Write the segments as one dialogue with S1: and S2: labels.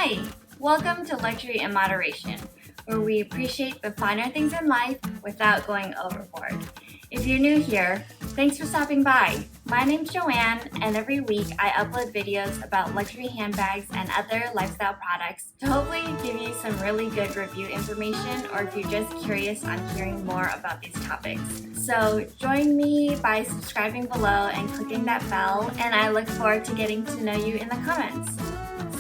S1: Hi, welcome to Luxury in Moderation, where we appreciate the finer things in life without going overboard. If you're new here, thanks for stopping by. My name's Joanne, and every week I upload videos about luxury handbags and other lifestyle products to hopefully give you some really good review information, or if you're just curious on hearing more about these topics. So join me by subscribing below and clicking that bell, and I look forward to getting to know you in the comments.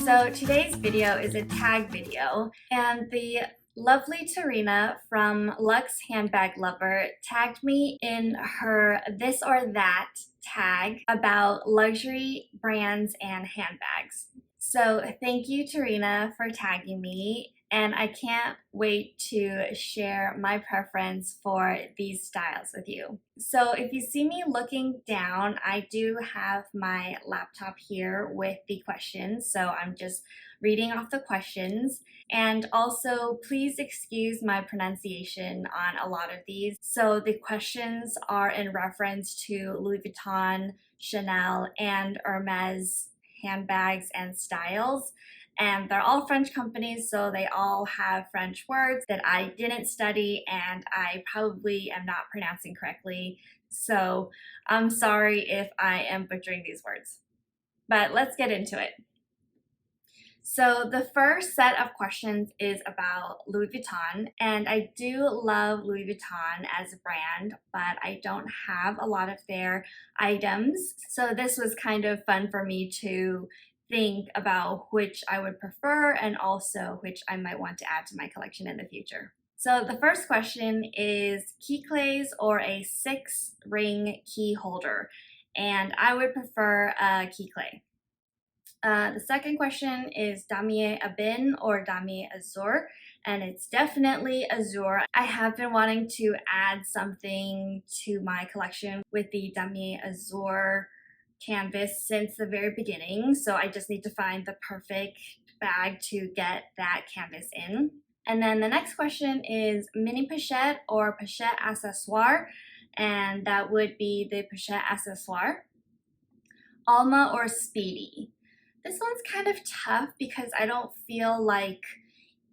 S1: So today's video is a tag video, and the lovely Tarina from Luxe Handbag Lover tagged me in her this or that tag about luxury brands and handbags. So thank you, Tarina, for tagging me, and I can't wait to share my preference for these styles with you. So if you see me looking down, I do have my laptop here with the questions, so I'm just reading off the questions. And also, please excuse my pronunciation on a lot of these. So the questions are in reference to Louis Vuitton, Chanel, and Hermes handbags and styles. And they're all French companies, so they all have French words that I didn't study and I probably am not pronouncing correctly. So I'm sorry if I am butchering these words. But let's get into it. So the first set of questions is about Louis Vuitton, and I do love Louis Vuitton as a brand, but I don't have a lot of their items. So this was kind of fun for me to think about which I would prefer and also which I might want to add to my collection in the future. So the first question is key clays or a 6-ring key holder, and I would prefer a key clay. The second question is Damier Ebene or Damier Azur, and it's definitely Azur. I have been wanting to add something to my collection with the Damier Azur canvas since the very beginning, so I just need to find the perfect bag to get that canvas in. And then the next question is mini pochette or pochette accessoire, and that would be the pochette accessoire. Alma or Speedy. This one's kind of tough because I don't feel like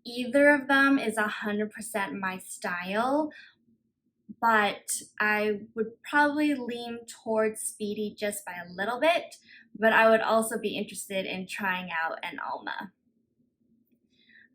S1: either of them is 100% my style, but I would probably lean towards Speedy just by a little bit, but I would also be interested in trying out an Alma.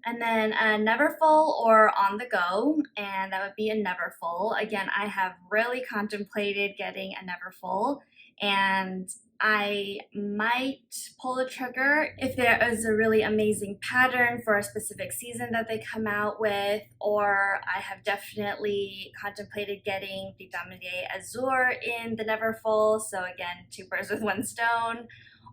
S1: And then a Neverfull or On the Go, and that would be a Neverfull. Again, I have really contemplated getting a Neverfull, and I might pull the trigger if there is a really amazing pattern for a specific season that they come out with, or I have definitely contemplated getting the Damier Azur in the Neverfull, so again, 2 birds with 1 stone.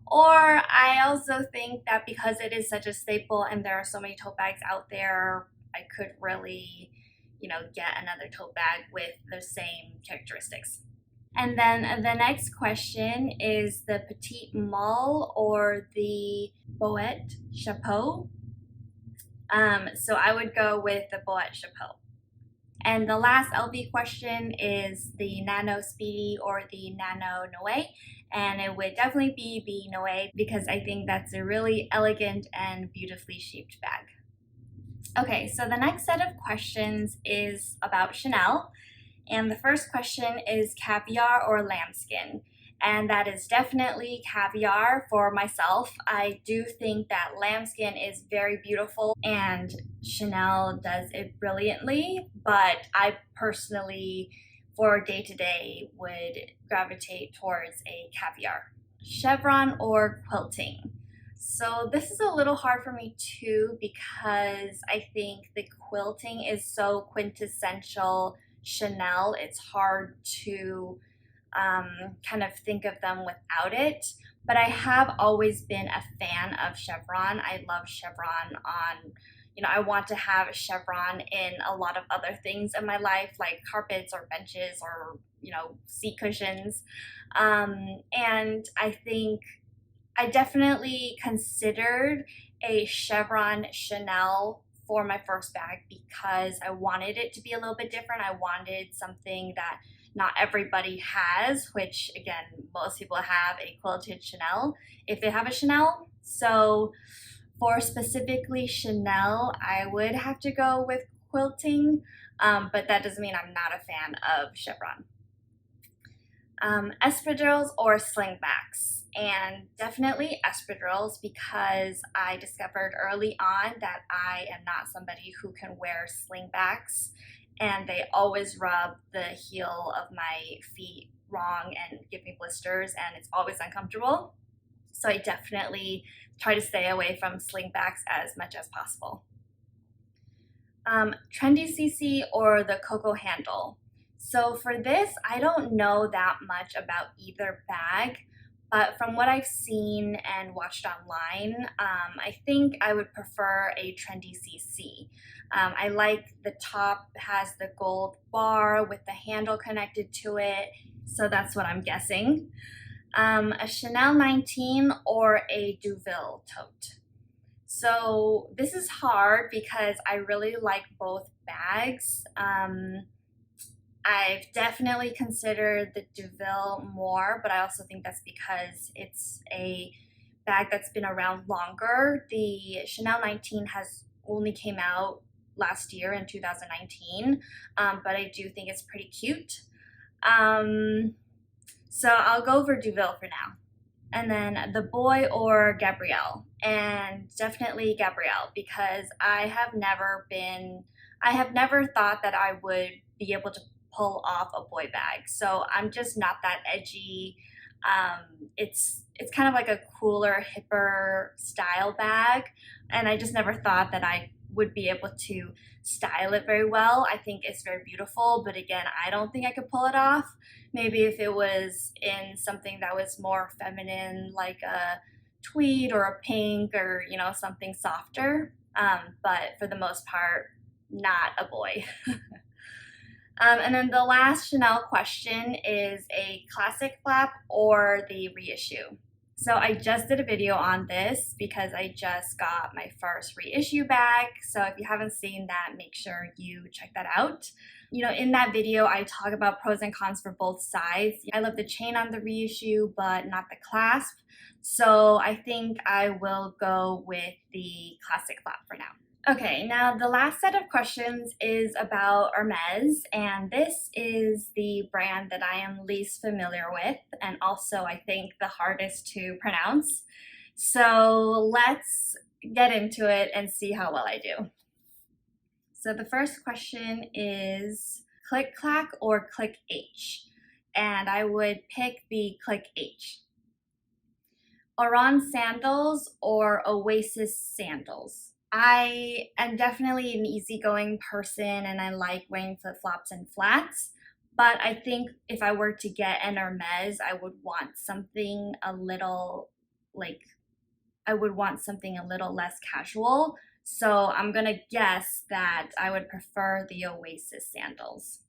S1: Or I also think that because it is such a staple and there are so many tote bags out there, I could really, get another tote bag with the same characteristics. And then the next question is the Petite Malle or the Boite Chapeau. So I would go with the Boite Chapeau. And the last LV question is the Nano Speedy or the Nano Noe. And it would definitely be the Noe because I think that's a really elegant and beautifully shaped bag. Okay, so the next set of questions is about Chanel. And the first question is Caviar or Lambskin, and that is definitely Caviar for myself. I do think that Lambskin is very beautiful and Chanel does it brilliantly, but I personally, for day-to-day, would gravitate towards a Caviar. Chevron or Quilting. So this is a little hard for me too because I think the quilting is so quintessential Chanel. It's hard to kind of think of them without it, but I have always been a fan of Chevron. I love Chevron on, I want to have a Chevron in a lot of other things in my life, like carpets or benches or, seat cushions. And I think I definitely considered a Chevron Chanel for my first bag because I wanted it to be a little bit different. I wanted something that not everybody has, which again, most people have a quilted Chanel if they have a Chanel. So For specifically Chanel, I would have to go with Quilting, but that doesn't mean I'm not a fan of Chevron. Espadrilles or Slingbacks, and definitely Espadrilles because I discovered early on that I am not somebody who can wear Slingbacks, and they always rub the heel of my feet wrong and give me blisters, and it's always uncomfortable. So I definitely try to stay away from Slingbacks as much as possible. Trendy CC or the Coco handle. So for this, I don't know that much about either bag, but from what I've seen and watched online, I think I would prefer a Trendy CC. I like the top has the gold bar with the handle connected to it, so that's what I'm guessing. A Chanel 19 or a Deauville tote. So this is hard because I really like both bags. I've definitely considered the Deauville more, but I also think that's because it's a bag that's been around longer. The Chanel 19 has only came out last year in 2019, but I do think it's pretty cute. So I'll go for Deauville for now. And then the Boy or Gabrielle, and definitely Gabrielle because I have never thought that I would be able to pull off a boy bag. So I'm just not that edgy. It's kind of like a cooler, hipper style bag, and I just never thought that I would be able to style it very well. I think it's very beautiful, but again, I don't think I could pull it off. Maybe if it was in something that was more feminine, like a tweed or a pink or, you know, something softer. But for the most part, not a boy. And then the last Chanel question is a classic flap or the reissue. So I just did a video on this because I just got my first reissue bag. So if you haven't seen that, make sure you check that out. You know, in that video, I talk about pros and cons for both sides. I love the chain on the reissue, but not the clasp. So I think I will go with the classic flap for now. Okay, now the last set of questions is about Hermes, and this is the brand that I am least familiar with, and also I think the hardest to pronounce. So let's get into it and see how well I do. So the first question is Clic Clac or Clic H, and I would pick the Clic H. Oran sandals or Oasis sandals. I am definitely an easygoing person and I like wearing flip-flops and flats, but I think if I were to get an Hermes, I would want something a little less casual. So I'm gonna guess that I would prefer the Oasis sandals.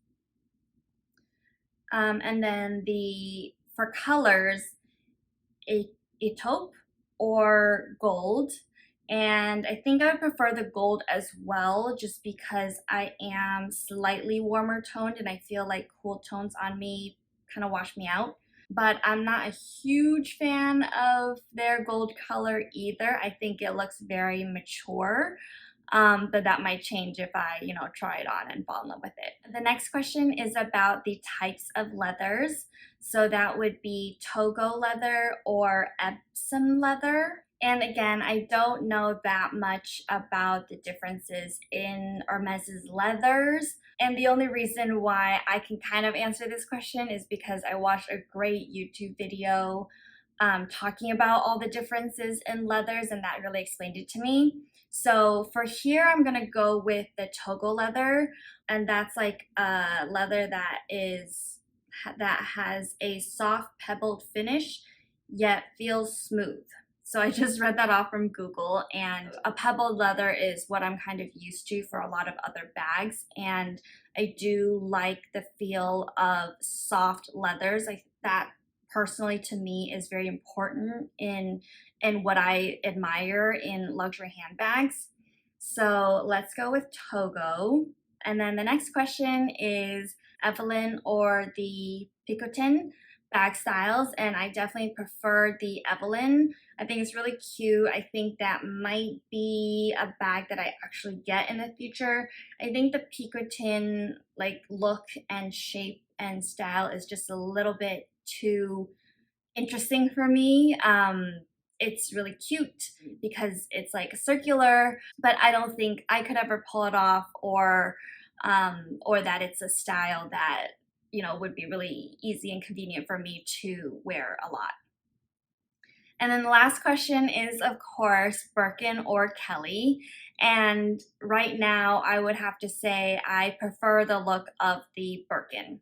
S1: And then for colors, a taupe or gold. And I think I would prefer the gold as well, just because I am slightly warmer toned and I feel like cool tones on me kind of wash me out. But I'm not a huge fan of their gold color either. I think it looks very mature, but that might change if I, try it on and fall in love with it. The next question is about the types of leathers. So that would be Togo leather or Epsom leather. And again, I don't know that much about the differences in Hermes's leathers. And the only reason why I can kind of answer this question is because I watched a great YouTube video talking about all the differences in leathers, and that really explained it to me. So for here, I'm gonna go with the Togo leather, and that's like a leather that has a soft pebbled finish, yet feels smooth. So I just read that off from Google, and a pebbled leather is what I'm kind of used to for a lot of other bags, and I do like the feel of soft leathers. That personally to me is very important in what I admire in luxury handbags. So let's go with Togo. And then the next question is Evelyn or the Picotin bag styles, and I definitely prefer the Evelyn. I think it's really cute. I think that might be a bag that I actually get in the future. I think the Pinkerton like look and shape and style is just a little bit too interesting for me. It's really cute because it's like circular, but I don't think I could ever pull it off, or that it's a style that, you know, would be really easy and convenient for me to wear a lot. And then the last question is, of course, Birkin or Kelly. And right now, I would have to say I prefer the look of the Birkin.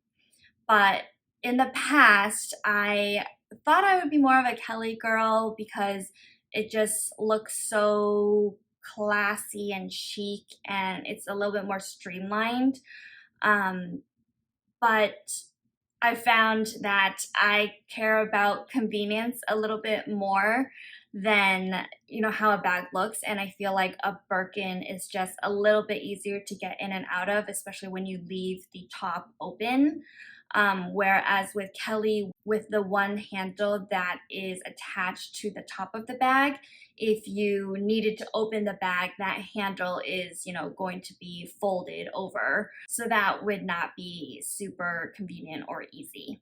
S1: But in the past, I thought I would be more of a Kelly girl because it just looks so classy and chic, and it's a little bit more streamlined. But I found that I care about convenience a little bit more than, you know, how a bag looks, and I feel like a Birkin is just a little bit easier to get in and out of, especially when you leave the top open. Whereas with Kelly, with the one handle that is attached to the top of the bag, if you needed to open the bag, that handle is, you know, going to be folded over. So that would not be super convenient or easy.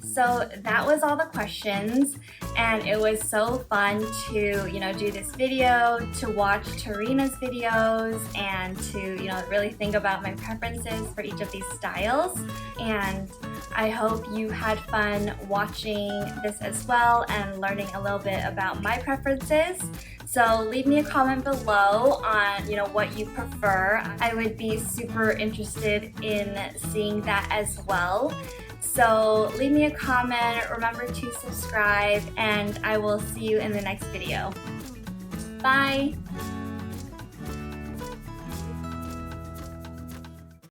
S1: So that was all the questions, and it was so fun to, you know, do this video, to watch Tarina's videos, and to, you know, really think about my preferences for each of these styles. And I hope you had fun watching this as well and learning a little bit about my preferences. So leave me a comment below on, you know, what you prefer. I would be super interested in seeing that as well. So leave me a comment, remember to subscribe, and I will see you in the next video. Bye!